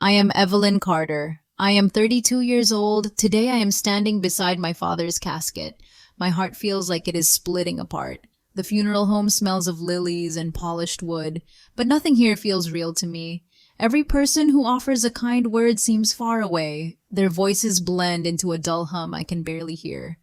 I am Evelyn Carter. I am 32 years old. Today I am standing beside my father's casket. My heart feels like it is splitting apart. The funeral home smells of lilies and polished wood, but nothing here feels real to me. Every person who offers a kind word seems far away. Their voices blend into a dull hum I can barely hear.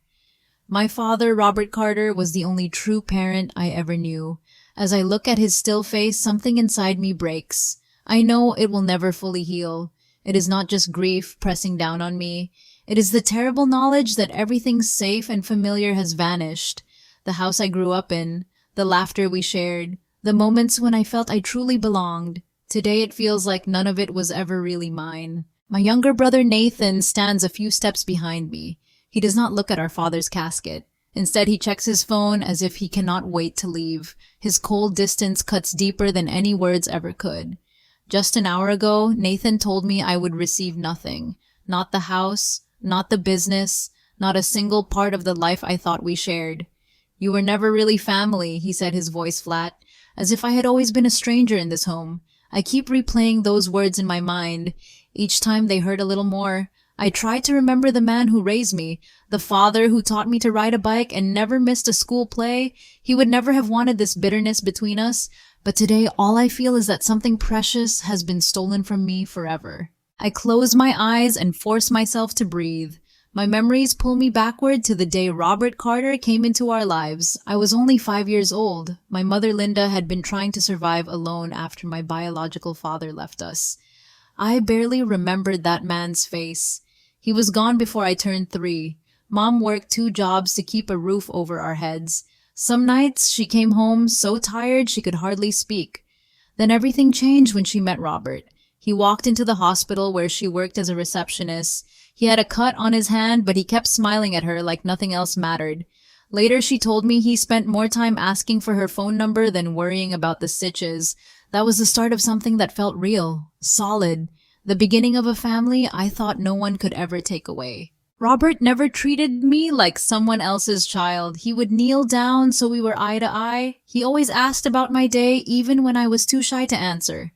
My father, Robert Carter, was the only true parent I ever knew. As I look at his still face, something inside me breaks. I know it will never fully heal. It is not just grief pressing down on me. It is the terrible knowledge that everything safe and familiar has vanished. The house I grew up in, the laughter we shared, the moments when I felt I truly belonged. Today it feels like none of it was ever really mine. My younger brother Nathan stands a few steps behind me. He does not look at our father's casket. Instead, he checks his phone as if he cannot wait to leave. His cold distance cuts deeper than any words ever could. Just an hour ago, Nathan told me I would receive nothing. Not the house, not the business, not a single part of the life I thought we shared. "You were never really family," he said, his voice flat, as if I had always been a stranger in this home. I keep replaying those words in my mind. Each time they hurt a little more. I try to remember the man who raised me, the father who taught me to ride a bike and never missed a school play. He would never have wanted this bitterness between us. But today, all I feel is that something precious has been stolen from me forever. I close my eyes and force myself to breathe. My memories pull me backward to the day Robert Carter came into our lives. I was only 5 years old. My mother Linda had been trying to survive alone after my biological father left us. I barely remembered that man's face. He was gone before I turned 3. Mom worked 2 jobs to keep a roof over our heads. Some nights she came home so tired she could hardly speak. Then everything changed when she met Robert. He walked into the hospital where she worked as a receptionist. He had a cut on his hand, but he kept smiling at her like nothing else mattered. Later she told me he spent more time asking for her phone number than worrying about the stitches. That was the start of something that felt real, solid. The beginning of a family I thought no one could ever take away. Robert never treated me like someone else's child. He would kneel down so we were eye to eye. He always asked about my day, even when I was too shy to answer.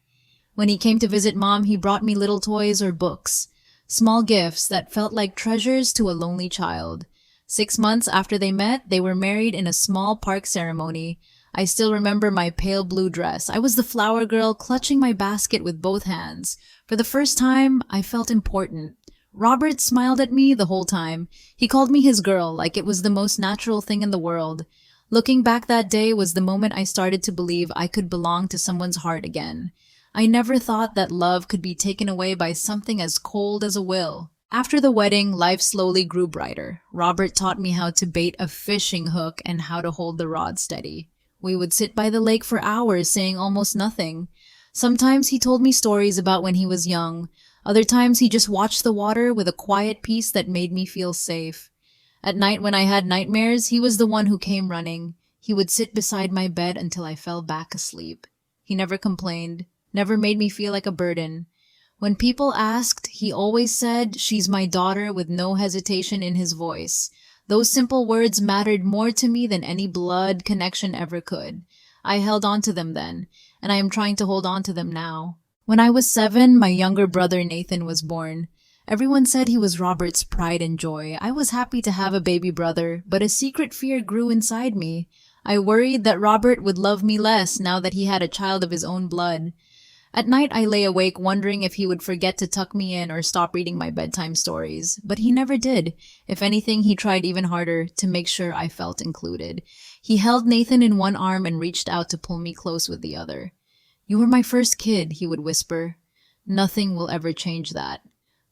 When he came to visit Mom, he brought me little toys or books. Small gifts that felt like treasures to a lonely child. 6 months after they met, they were married in a small park ceremony. I still remember my pale blue dress. I was the flower girl clutching my basket with both hands. For the first time, I felt important. Robert smiled at me the whole time. He called me his girl like it was the most natural thing in the world. Looking back, that day was the moment I started to believe I could belong to someone's heart again. I never thought that love could be taken away by something as cold as a will. After the wedding, life slowly grew brighter. Robert taught me how to bait a fishing hook and how to hold the rod steady. We would sit by the lake for hours saying almost nothing. Sometimes he told me stories about when he was young. Other times he just watched the water with a quiet peace that made me feel safe. At night when I had nightmares, he was the one who came running. He would sit beside my bed until I fell back asleep. He never complained, never made me feel like a burden. When people asked, he always said, "She's my daughter," with no hesitation in his voice. Those simple words mattered more to me than any blood connection ever could. I held on to them then, and I am trying to hold on to them now. When I was 7, my younger brother Nathan was born. Everyone said he was Robert's pride and joy. I was happy to have a baby brother, but a secret fear grew inside me. I worried that Robert would love me less now that he had a child of his own blood. At night I lay awake wondering if he would forget to tuck me in or stop reading my bedtime stories. But he never did. If anything, he tried even harder to make sure I felt included. He held Nathan in one arm and reached out to pull me close with the other. "You were my first kid," he would whisper. "Nothing will ever change that."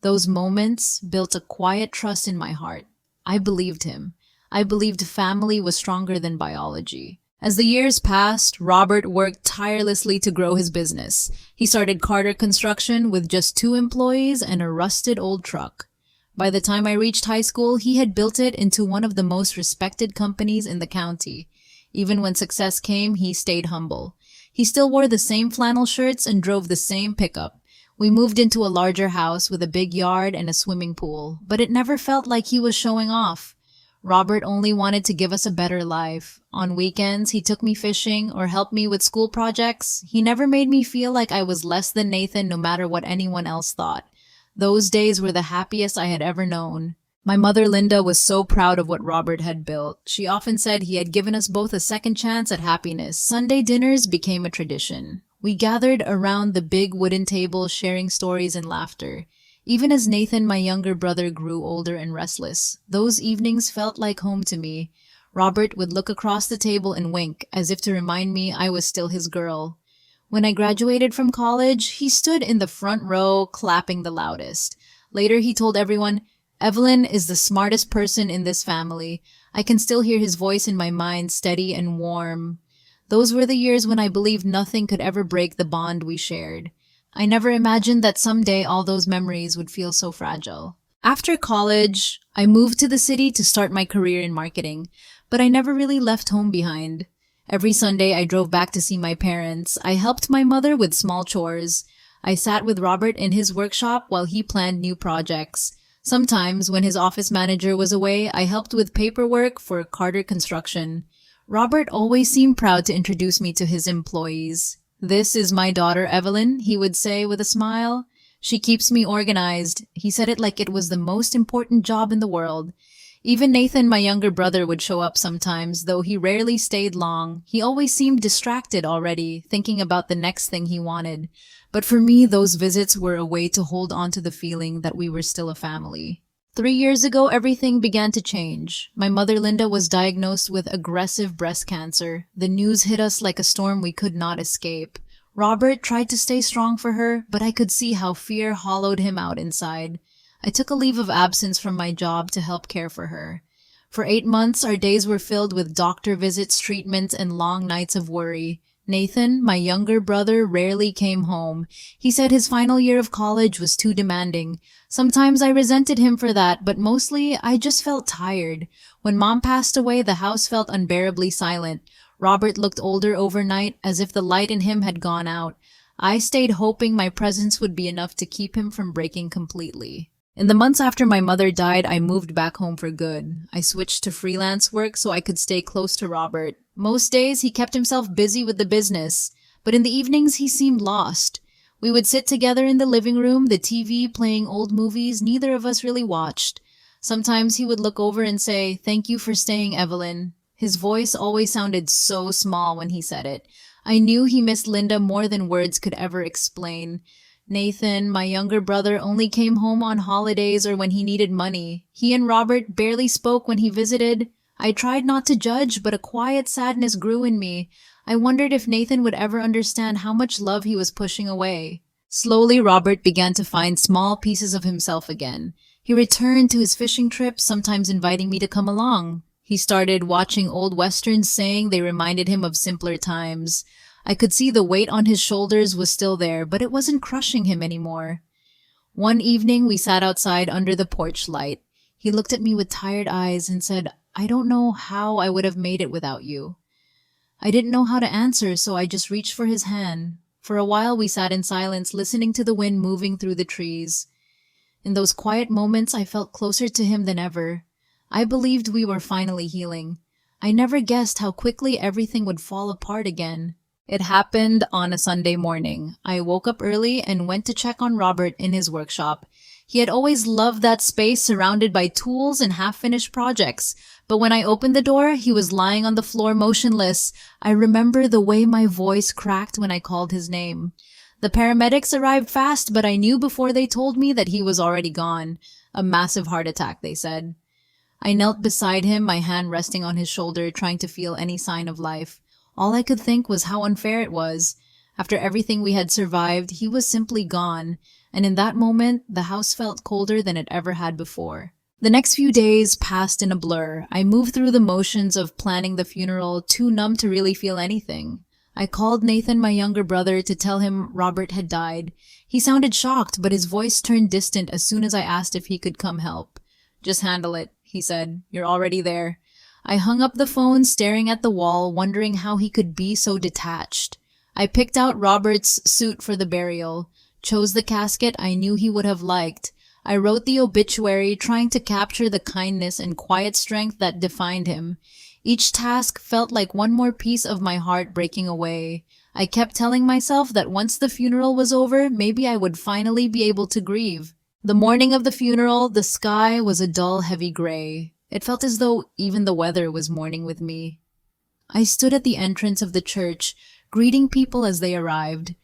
Those moments built a quiet trust in my heart. I believed him. I believed family was stronger than biology. As the years passed, Robert worked tirelessly to grow his business. He started Carter Construction with just 2 employees and a rusted old truck. By the time I reached high school, he had built it into one of the most respected companies in the county. Even when success came, he stayed humble. He still wore the same flannel shirts and drove the same pickup. We moved into a larger house with a big yard and a swimming pool, but it never felt like he was showing off. Robert only wanted to give us a better life. On weekends, he took me fishing or helped me with school projects. He never made me feel like I was less than Nathan no matter what anyone else thought. Those days were the happiest I had ever known. My mother Linda was so proud of what Robert had built. She often said he had given us both a second chance at happiness. Sunday dinners became a tradition. We gathered around the big wooden table sharing stories and laughter. Even as Nathan, my younger brother, grew older and restless, those evenings felt like home to me. Robert would look across the table and wink, as if to remind me I was still his girl. When I graduated from college, he stood in the front row, clapping the loudest. Later, he told everyone, "Evelyn is the smartest person in this family." I can still hear his voice in my mind, steady and warm. Those were the years when I believed nothing could ever break the bond we shared. I never imagined that someday all those memories would feel so fragile. After college, I moved to the city to start my career in marketing, but I never really left home behind. Every Sunday, I drove back to see my parents. I helped my mother with small chores. I sat with Robert in his workshop while he planned new projects. Sometimes, when his office manager was away, I helped with paperwork for Carter Construction. Robert always seemed proud to introduce me to his employees. "This is my daughter, Evelyn," he would say with a smile. "She keeps me organized." He said it like it was the most important job in the world. Even Nathan, my younger brother, would show up sometimes, though he rarely stayed long. He always seemed distracted already, thinking about the next thing he wanted. But for me, those visits were a way to hold on to the feeling that we were still a family. 3 years ago, everything began to change. My mother Linda was diagnosed with aggressive breast cancer. The news hit us like a storm we could not escape. Robert tried to stay strong for her, but I could see how fear hollowed him out inside. I took a leave of absence from my job to help care for her. For 8 months, our days were filled with doctor visits, treatments, and long nights of worry. Nathan, my younger brother, rarely came home. He said his final year of college was too demanding. Sometimes I resented him for that, but mostly I just felt tired. When Mom passed away, the house felt unbearably silent. Robert looked older overnight, as if the light in him had gone out. I stayed hoping my presence would be enough to keep him from breaking completely. In the months after my mother died, I moved back home for good. I switched to freelance work so I could stay close to Robert. Most days, he kept himself busy with the business, but in the evenings, he seemed lost. We would sit together in the living room, the TV playing old movies neither of us really watched. Sometimes he would look over and say, "Thank you for staying, Evelyn." His voice always sounded so small when he said it. I knew he missed Linda more than words could ever explain. Nathan, my younger brother, only came home on holidays or when he needed money. He and Robert barely spoke when he visited. I tried not to judge, but a quiet sadness grew in me. I wondered if Nathan would ever understand how much love he was pushing away. Slowly, Robert began to find small pieces of himself again. He returned to his fishing trips, sometimes inviting me to come along. He started watching old westerns, saying they reminded him of simpler times. I could see the weight on his shoulders was still there, but it wasn't crushing him anymore. One evening, we sat outside under the porch light. He looked at me with tired eyes and said, "I don't know how I would have made it without you." I didn't know how to answer, so I just reached for his hand. For a while, we sat in silence, listening to the wind moving through the trees. In those quiet moments, I felt closer to him than ever. I believed we were finally healing. I never guessed how quickly everything would fall apart again. It happened on a Sunday morning. I woke up early and went to check on Robert in his workshop. He had always loved that space surrounded by tools and half-finished projects. But when I opened the door, he was lying on the floor motionless. I remember the way my voice cracked when I called his name. The paramedics arrived fast, but I knew before they told me that he was already gone. A massive heart attack, they said. I knelt beside him, my hand resting on his shoulder, trying to feel any sign of life. All I could think was how unfair it was. After everything we had survived, he was simply gone, and in that moment, the house felt colder than it ever had before. The next few days passed in a blur. I moved through the motions of planning the funeral, too numb to really feel anything. I called Nathan, my younger brother, to tell him Robert had died. He sounded shocked, but his voice turned distant as soon as I asked if he could come help. "Just handle it," he said. "You're already there." I hung up the phone, staring at the wall, wondering how he could be so detached. I picked out Robert's suit for the burial, chose the casket I knew he would have liked. I wrote the obituary, trying to capture the kindness and quiet strength that defined him. Each task felt like one more piece of my heart breaking away. I kept telling myself that once the funeral was over, maybe I would finally be able to grieve. The morning of the funeral, the sky was a dull, heavy gray. It felt as though even the weather was mourning with me. I stood at the entrance of the church, greeting people as they arrived.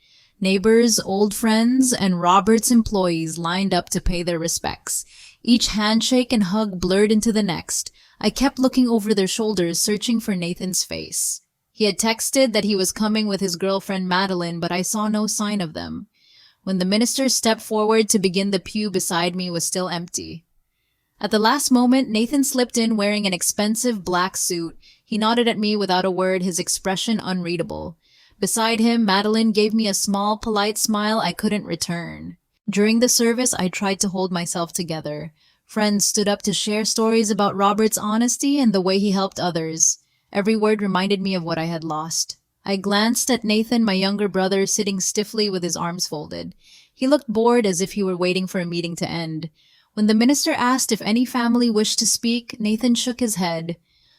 Neighbors, old friends, and Robert's employees lined up to pay their respects. Each handshake and hug blurred into the next. I kept looking over their shoulders, searching for Nathan's face. He had texted that he was coming with his girlfriend Madeline, but I saw no sign of them. When the minister stepped forward to begin, the pew beside me was still empty. At the last moment, Nathan slipped in wearing an expensive black suit. He nodded at me without a word, his expression unreadable. Beside him, Madeline gave me a small, polite smile I couldn't return. During the service, I tried to hold myself together. Friends stood up to share stories about Robert's honesty and the way he helped others. Every word reminded me of what I had lost. I glanced at Nathan, my younger brother, sitting stiffly with his arms folded. He looked bored, as if he were waiting for a meeting to end. When the minister asked if any family wished to speak, Nathan shook his head.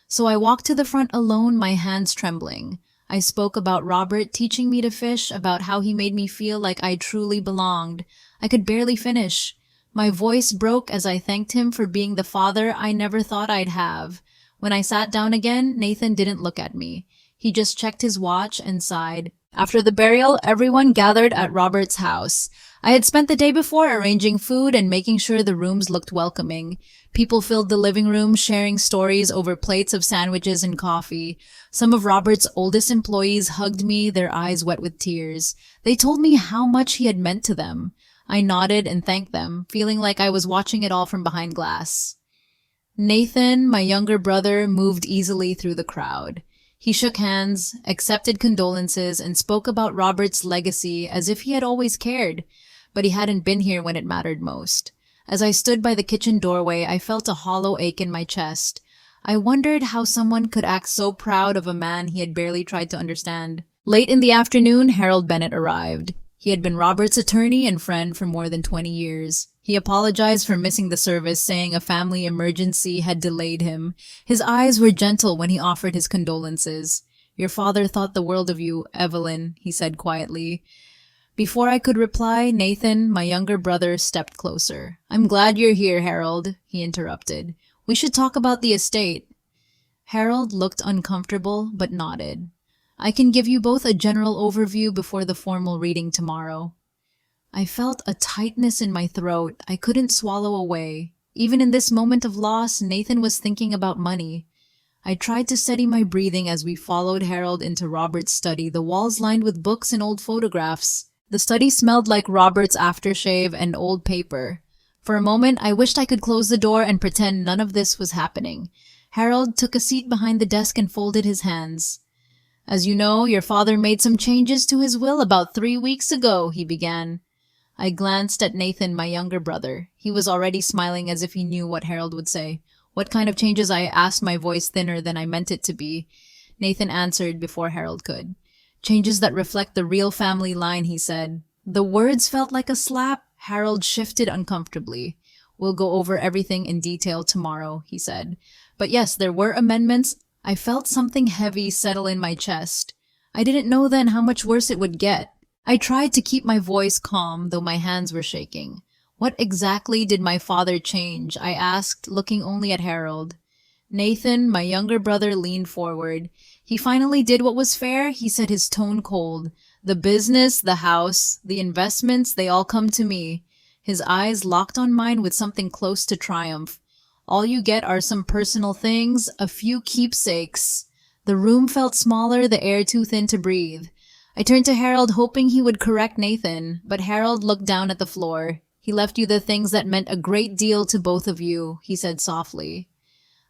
So I walked to the front alone, my hands trembling. I spoke about Robert teaching me to fish, about how he made me feel like I truly belonged. I could barely finish. My voice broke as I thanked him for being the father I never thought I'd have. When I sat down again, Nathan didn't look at me. He just checked his watch and sighed. After the burial, everyone gathered at Robert's house. I had spent the day before arranging food and making sure the rooms looked welcoming. People filled the living room, sharing stories over plates of sandwiches and coffee. Some of Robert's oldest employees hugged me, their eyes wet with tears. They told me how much he had meant to them. I nodded and thanked them, feeling like I was watching it all from behind glass. Nathan, my younger brother, moved easily through the crowd. He shook hands, accepted condolences, and spoke about Robert's legacy as if he had always cared, but he hadn't been here when it mattered most. As I stood by the kitchen doorway, I felt a hollow ache in my chest. I wondered how someone could act so proud of a man he had barely tried to understand. Late in the afternoon, Harold Bennett arrived. He had been Robert's attorney and friend for more than 20 years. He apologized for missing the service, saying a family emergency had delayed him. His eyes were gentle when he offered his condolences. "Your father thought the world of you, Evelyn," he said quietly. Before I could reply, Nathan, my younger brother, stepped closer. "I'm glad you're here, Harold," he interrupted. "We should talk about the estate." Harold looked uncomfortable, but nodded. "I can give you both a general overview before the formal reading tomorrow." I felt a tightness in my throat I couldn't swallow away. Even in this moment of loss, Nathan was thinking about money. I tried to steady my breathing as we followed Harold into Robert's study, the walls lined with books and old photographs. The study smelled like Robert's aftershave and old paper. For a moment, I wished I could close the door and pretend none of this was happening. Harold took a seat behind the desk and folded his hands. "As you know, your father made some changes to his will about 3 weeks ago," he began. I glanced at Nathan, my younger brother. He was already smiling as if he knew what Harold would say. "What kind of changes?" I asked, my voice thinner than I meant it to be. Nathan answered before Harold could. "Changes that reflect the real family line," he said. The words felt like a slap. Harold shifted uncomfortably. "We'll go over everything in detail tomorrow," he said. "But yes, there were amendments." I felt something heavy settle in my chest. I didn't know then how much worse it would get. I tried to keep my voice calm, though my hands were shaking. "What exactly did my father change?" I asked, looking only at Harold. Nathan, my younger brother, leaned forward. "He finally did what was fair," he said, his tone cold. "The business, the house, the investments, they all come to me." His eyes locked on mine with something close to triumph. "All you get are some personal things, a few keepsakes." The room felt smaller, the air too thin to breathe. I turned to Harold, hoping he would correct Nathan, but Harold looked down at the floor. "He left you the things that meant a great deal to both of you," he said softly.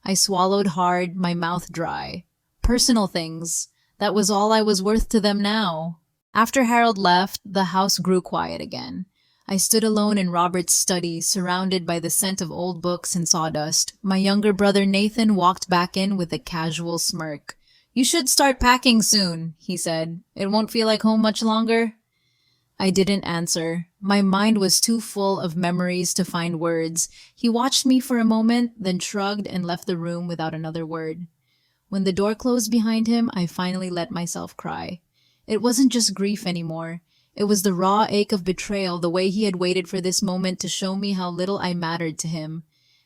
I swallowed hard, my mouth dry. Personal things. That was all I was worth to them now. After Harold left, the house grew quiet again. I stood alone in Robert's study, surrounded by the scent of old books and sawdust. My younger brother Nathan walked back in with a casual smirk. "You should start packing soon," he said. "It won't feel like home much longer." I didn't answer. My mind was too full of memories to find words. He watched me for a moment, then shrugged and left the room without another word. When the door closed behind him, I finally let myself cry. It wasn't just grief anymore. It was the raw ache of betrayal, the way he had waited for this moment to show me how little I mattered to him.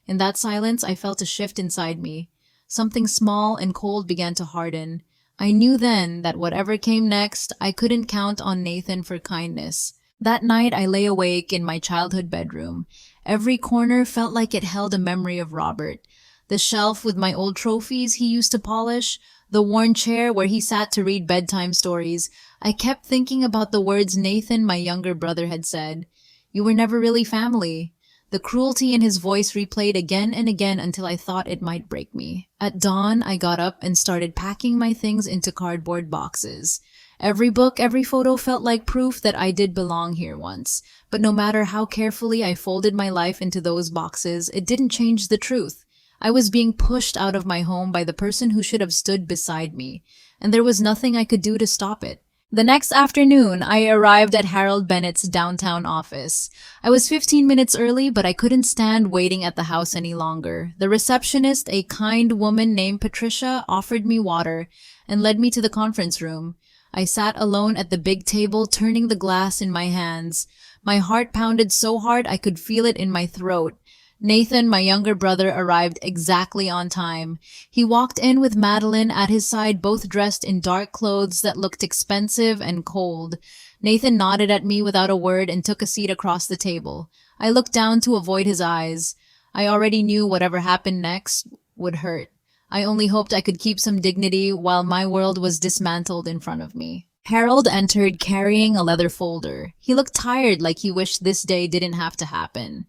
In that silence, I felt a shift inside me. Something small and cold began to harden. I knew then that whatever came next, I couldn't count on Nathan for kindness. That night, I lay awake in my childhood bedroom. Every corner felt like it held a memory of Robert. The shelf with my old trophies he used to polish, the worn chair where he sat to read bedtime stories. I kept thinking about the words Nathan, my younger brother, had said. "You were never really family." The cruelty in his voice replayed again and again until I thought it might break me. At dawn, I got up and started packing my things into cardboard boxes. Every book, every photo felt like proof that I did belong here once. But no matter how carefully I folded my life into those boxes, it didn't change the truth. I was being pushed out of my home by the person who should have stood beside me, and there was nothing I could do to stop it. The next afternoon, I arrived at Harold Bennett's downtown office. I was 15 minutes early, but I couldn't stand waiting at the house any longer. The receptionist, a kind woman named Patricia, offered me water and led me to the conference room. I sat alone at the big table, turning the glass in my hands. My heart pounded so hard I could feel it in my throat. Nathan, my younger brother, arrived exactly on time. He walked in with Madeline at his side, both dressed in dark clothes that looked expensive and cold. Nathan nodded at me without a word and took a seat across the table. I looked down to avoid his eyes. I already knew whatever happened next would hurt. I only hoped I could keep some dignity while my world was dismantled in front of me. Harold entered carrying a leather folder. He looked tired, like he wished this day didn't have to happen.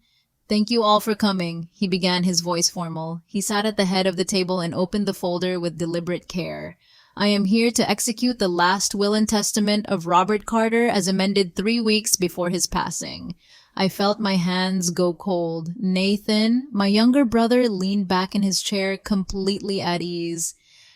"Thank you all for coming," he began, his voice formal. He sat at the head of the table and opened the folder with deliberate care. "I am here to execute the last will and testament of Robert Carter as amended 3 weeks before his passing." I felt my hands go cold. Nathan, my younger brother, leaned back in his chair, completely at ease.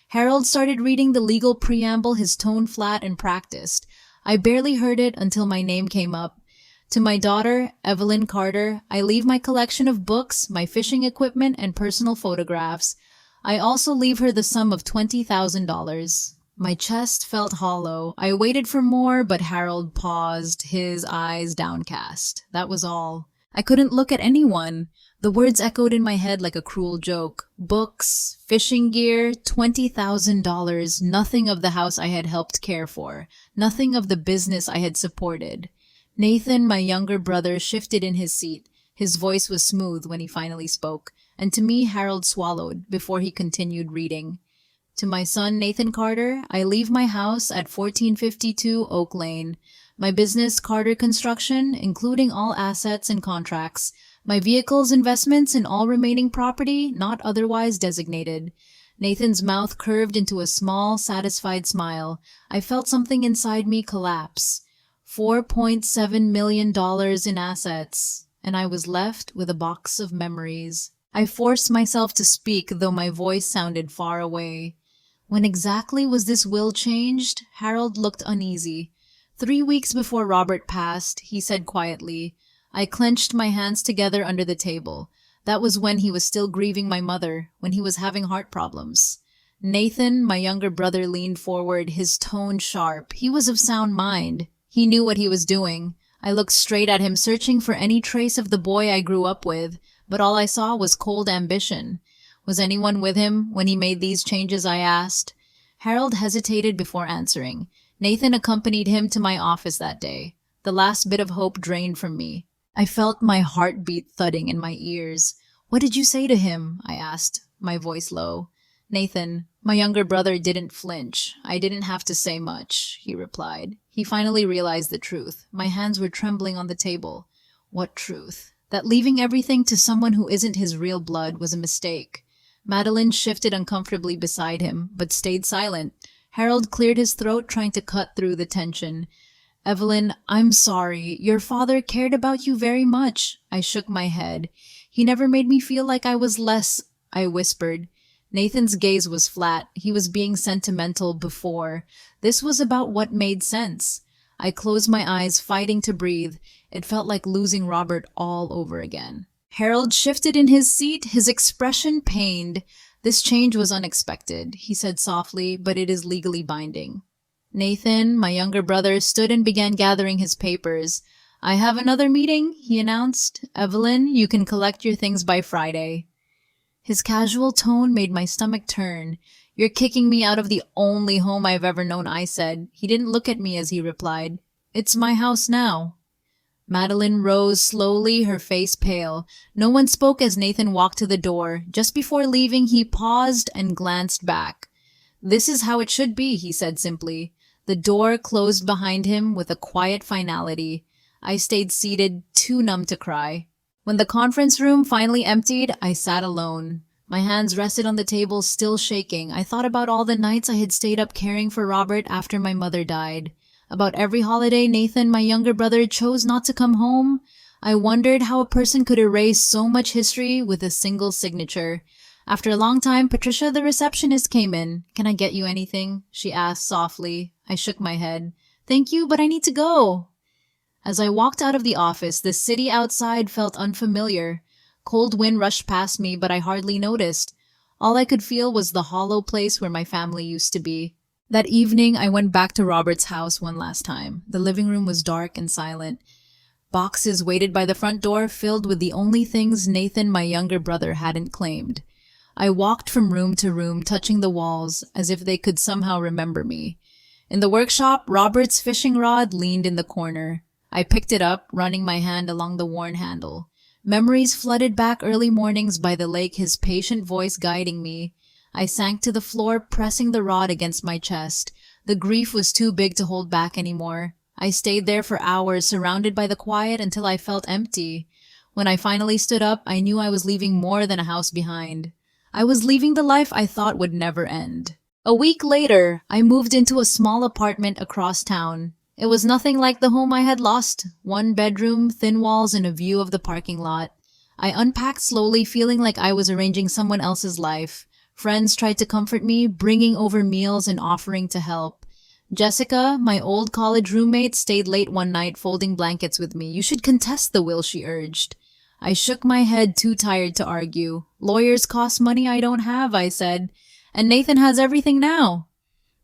Harold started reading the legal preamble, his tone flat and practiced. I barely heard it until my name came up. "To my daughter, Evelyn Carter, I leave my collection of books, my fishing equipment, and personal photographs. I also leave her the sum of $20,000. My chest felt hollow. I waited for more, but Harold paused, his eyes downcast. That was all. I couldn't look at anyone. The words echoed in my head like a cruel joke. Books, fishing gear, $20,000, nothing of the house I had helped care for, nothing of the business I had supported. Nathan, my younger brother, shifted in his seat. His voice was smooth when he finally spoke, and to me Harold swallowed before he continued reading. "To my son, Nathan Carter, I leave my house at 1452 Oak Lane. My business, Carter Construction, including all assets and contracts. My vehicles, investments, and all remaining property not otherwise designated." Nathan's mouth curved into a small, satisfied smile. I felt something inside me collapse. $4.7 million in assets, and I was left with a box of memories. I forced myself to speak, though my voice sounded far away. "When exactly was this will changed?" Harold looked uneasy. 3 weeks before Robert passed," he said quietly. I clenched my hands together under the table. That was when he was still grieving my mother, when he was having heart problems. Nathan, my younger brother, leaned forward, his tone sharp. He was of sound mind. He knew what he was doing. I looked straight at him, searching for any trace of the boy I grew up with, but all I saw was cold ambition. "Was anyone with him when he made these changes?" I asked. Harold hesitated before answering. "Nathan accompanied him to my office that day." The last bit of hope drained from me. I felt my heartbeat thudding in my ears. "What did you say to him?" I asked, my voice low. "Nathan, my younger brother, didn't flinch. I didn't have to say much," he replied. He finally realized the truth. My hands were trembling on the table. What truth? That leaving everything to someone who isn't his real blood was a mistake. Madeline shifted uncomfortably beside him, but stayed silent. Harold cleared his throat, trying to cut through the tension. "Evelyn, I'm sorry. Your father cared about you very much." I shook my head. "He never made me feel like I was less," I whispered. Nathan's gaze was flat. He was being sentimental before. This was about what made sense. I closed my eyes, fighting to breathe. It felt like losing Robert all over again. Harold shifted in his seat, his expression pained. This change was unexpected, he said softly, but it is legally binding. Nathan, my younger brother, stood and began gathering his papers. I have another meeting, he announced. Evelyn, you can collect your things by Friday. His casual tone made my stomach turn. You're kicking me out of the only home I've ever known, I said. He didn't look at me as he replied. It's my house now. Madeline rose slowly, her face pale. No one spoke as Nathan walked to the door. Just before leaving, he paused and glanced back. This is how it should be, he said simply. The door closed behind him with a quiet finality. I stayed seated, too numb to cry. When the conference room finally emptied, I sat alone. My hands rested on the table, still shaking. I thought about all the nights I had stayed up caring for Robert after my mother died. About every holiday Nathan, my younger brother, chose not to come home. I wondered how a person could erase so much history with a single signature. After a long time, Patricia, the receptionist, came in. Can I get you anything? She asked softly. I shook my head. Thank you, but I need to go. As I walked out of the office, the city outside felt unfamiliar. Cold wind rushed past me, but I hardly noticed. All I could feel was the hollow place where my family used to be. That evening, I went back to Robert's house one last time. The living room was dark and silent. Boxes waited by the front door, filled with the only things Nathan, my younger brother, hadn't claimed. I walked from room to room, touching the walls, as if they could somehow remember me. In the workshop, Robert's fishing rod leaned in the corner. I picked it up, running my hand along the worn handle. Memories flooded back early mornings by the lake, his patient voice guiding me. I sank to the floor, pressing the rod against my chest. The grief was too big to hold back anymore. I stayed there for hours, surrounded by the quiet, until I felt empty. When I finally stood up, I knew I was leaving more than a house behind. I was leaving the life I thought would never end. A week later, I moved into a small apartment across town. It was nothing like the home I had lost. One bedroom, thin walls, and a view of the parking lot. I unpacked slowly, feeling like I was arranging someone else's life. Friends tried to comfort me, bringing over meals and offering to help. Jessica, my old college roommate, stayed late one night folding blankets with me. You should contest the will, she urged. I shook my head, too tired to argue. Lawyers cost money I don't have, I said. And Nathan has everything now.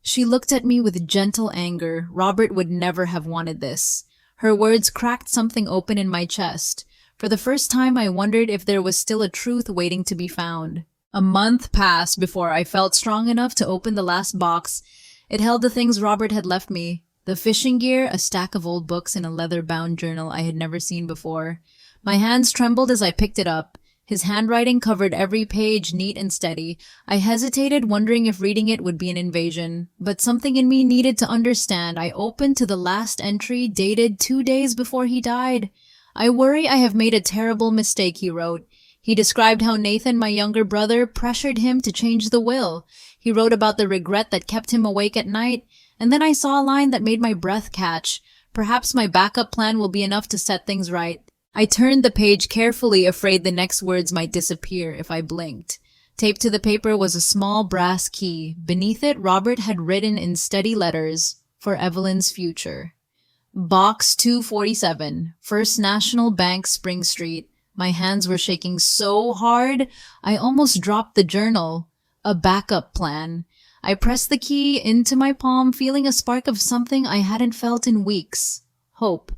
She looked at me with gentle anger. Robert would never have wanted this. Her words cracked something open in my chest. For the first time, I wondered if there was still a truth waiting to be found. A month passed before I felt strong enough to open the last box. It held the things Robert had left me. The fishing gear, a stack of old books, and a leather-bound journal I had never seen before. My hands trembled as I picked it up. His handwriting covered every page, neat and steady. I hesitated, wondering if reading it would be an invasion. But something in me needed to understand. I opened to the last entry, dated 2 days before he died. I worry I have made a terrible mistake, he wrote. He described how Nathan, my younger brother, pressured him to change the will. He wrote about the regret that kept him awake at night. And then I saw a line that made my breath catch. Perhaps my backup plan will be enough to set things right. I turned the page carefully, afraid the next words might disappear if I blinked. Taped to the paper was a small brass key. Beneath it, Robert had written in steady letters, "For Evelyn's future." Box 247, First National Bank, Spring Street. My hands were shaking so hard, I almost dropped the journal. A backup plan. I pressed the key into my palm, feeling a spark of something I hadn't felt in weeks. Hope.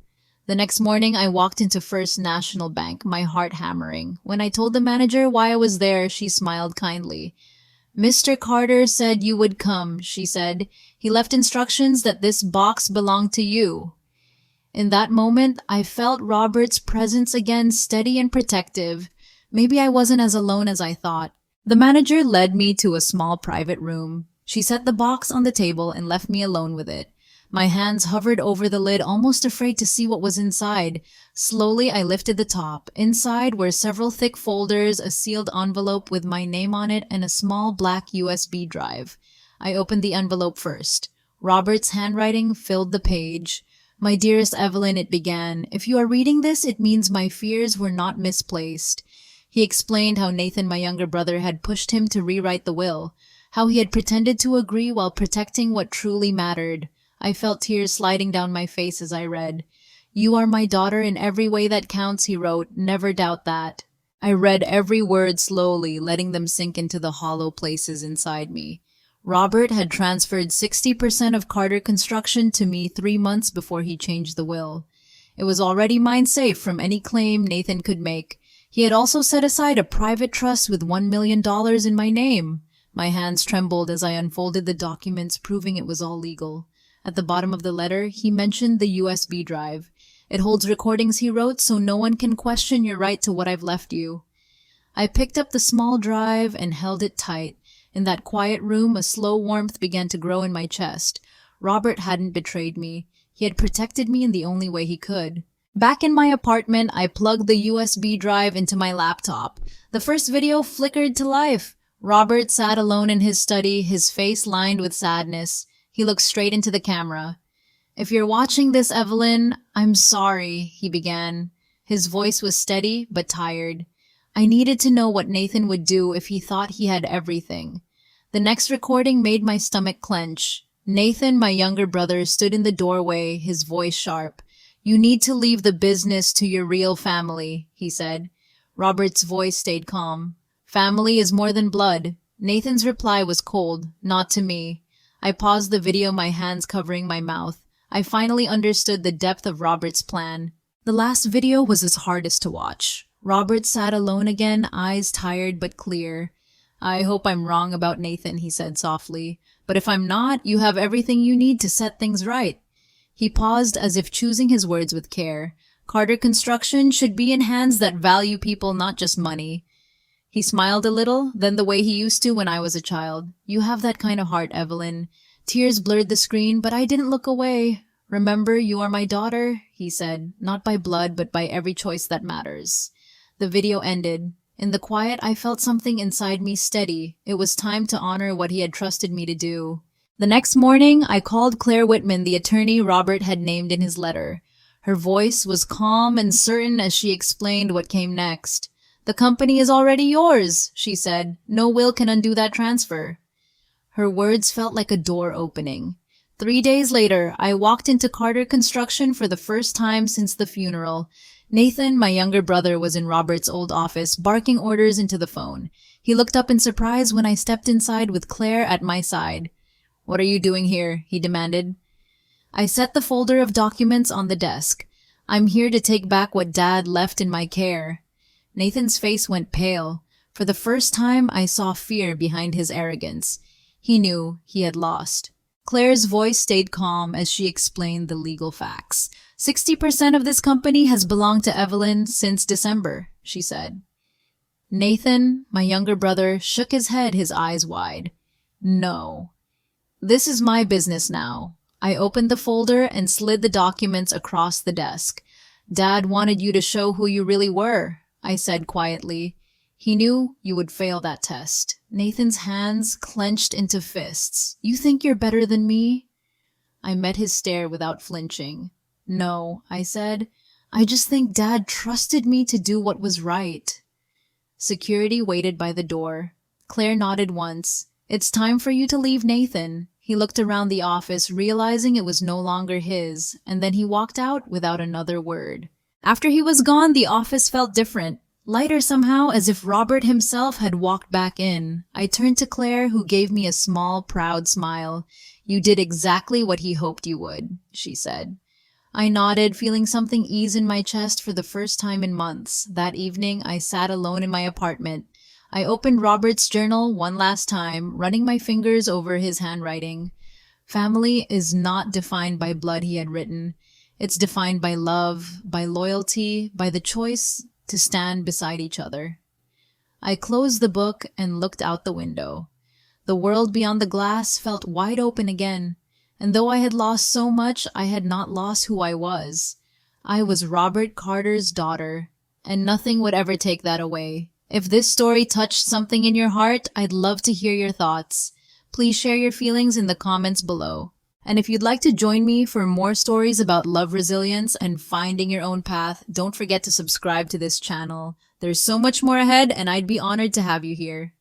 The next morning, I walked into First National Bank, my heart hammering. When I told the manager why I was there, she smiled kindly. "Mr. Carter said you would come," she said. "He left instructions that this box belonged to you." In that moment, I felt Robert's presence again, steady and protective. Maybe I wasn't as alone as I thought. The manager led me to a small private room. She set the box on the table and left me alone with it. My hands hovered over the lid, almost afraid to see what was inside. Slowly, I lifted the top. Inside were several thick folders, a sealed envelope with my name on it, and a small black USB drive. I opened the envelope first. Robert's handwriting filled the page. "My dearest Evelyn," it began, "if you are reading this, it means my fears were not misplaced." He explained how Nathan, my younger brother, had pushed him to rewrite the will, how he had pretended to agree while protecting what truly mattered. I felt tears sliding down my face as I read. "You are my daughter in every way that counts," he wrote. "Never doubt that." I read every word slowly, letting them sink into the hollow places inside me. Robert had transferred 60% of Carter Construction to me 3 months before he changed the will. It was already mine, safe from any claim Nathan could make. He had also set aside a private trust with $1 million in my name. My hands trembled as I unfolded the documents, proving it was all legal. At the bottom of the letter, he mentioned the USB drive. "It holds recordings," he wrote, "so no one can question your right to what I've left you." I picked up the small drive and held it tight. In that quiet room, a slow warmth began to grow in my chest. Robert hadn't betrayed me. He had protected me in the only way he could. Back in my apartment, I plugged the USB drive into my laptop. The first video flickered to life. Robert sat alone in his study, his face lined with sadness. He looked straight into the camera. "If you're watching this, Evelyn, I'm sorry," he began. His voice was steady but tired. "I needed to know what Nathan would do if he thought he had everything." The next recording made my stomach clench. Nathan, my younger brother, stood in the doorway, his voice sharp. "You need to leave the business to your real family," he said. Robert's voice stayed calm. "Family is more than blood." Nathan's reply was cold, "Not to me." I paused the video, my hands covering my mouth. I finally understood the depth of Robert's plan. The last video was his hardest to watch. Robert sat alone again, eyes tired but clear. "I hope I'm wrong about Nathan," he said softly. "But if I'm not, you have everything you need to set things right." He paused as if choosing his words with care. "Carter Construction should be in hands that value people, not just money." He smiled a little, then the way he used to when I was a child. "You have that kind of heart, Evelyn." Tears blurred the screen, but I didn't look away. "Remember, you are my daughter," he said, "not by blood, but by every choice that matters." The video ended. In the quiet, I felt something inside me steady. It was time to honor what he had trusted me to do. The next morning, I called Claire Whitman, the attorney Robert had named in his letter. Her voice was calm and certain as she explained what came next. "The company is already yours," she said. "No will can undo that transfer." Her words felt like a door opening. 3 days later, I walked into Carter Construction for the first time since the funeral. Nathan, my younger brother, was in Robert's old office, barking orders into the phone. He looked up in surprise when I stepped inside with Claire at my side. "What are you doing here?" he demanded. I set the folder of documents on the desk. "I'm here to take back what Dad left in my care." Nathan's face went pale. For the first time, I saw fear behind his arrogance. He knew he had lost. Claire's voice stayed calm as she explained the legal facts. 60% of this company has belonged to Evelyn since December, she said. Nathan, my younger brother, shook his head, his eyes wide. "No. This is my business now." I opened the folder and slid the documents across the desk. "Dad wanted you to show who you really were," I said quietly. "He knew you would fail that test." Nathan's hands clenched into fists. "You think you're better than me?" I met his stare without flinching. "No," I said. "I just think Dad trusted me to do what was right." Security waited by the door. Claire nodded once. "It's time for you to leave, Nathan." He looked around the office, realizing it was no longer his, and then he walked out without another word. After he was gone, the office felt different. Lighter somehow, as if Robert himself had walked back in. I turned to Claire, who gave me a small, proud smile. "You did exactly what he hoped you would," she said. I nodded, feeling something ease in my chest for the first time in months. That evening, I sat alone in my apartment. I opened Robert's journal one last time, running my fingers over his handwriting. "Family is not defined by blood," he had written. "It's defined by love, by loyalty, by the choice to stand beside each other." I closed the book and looked out the window. The world beyond the glass felt wide open again, and though I had lost so much, I had not lost who I was. I was Robert Carter's daughter, and nothing would ever take that away. If this story touched something in your heart, I'd love to hear your thoughts. Please share your feelings in the comments below. And if you'd like to join me for more stories about love resilience and finding your own path, don't forget to subscribe to this channel. There's so much more ahead, and I'd be honored to have you here.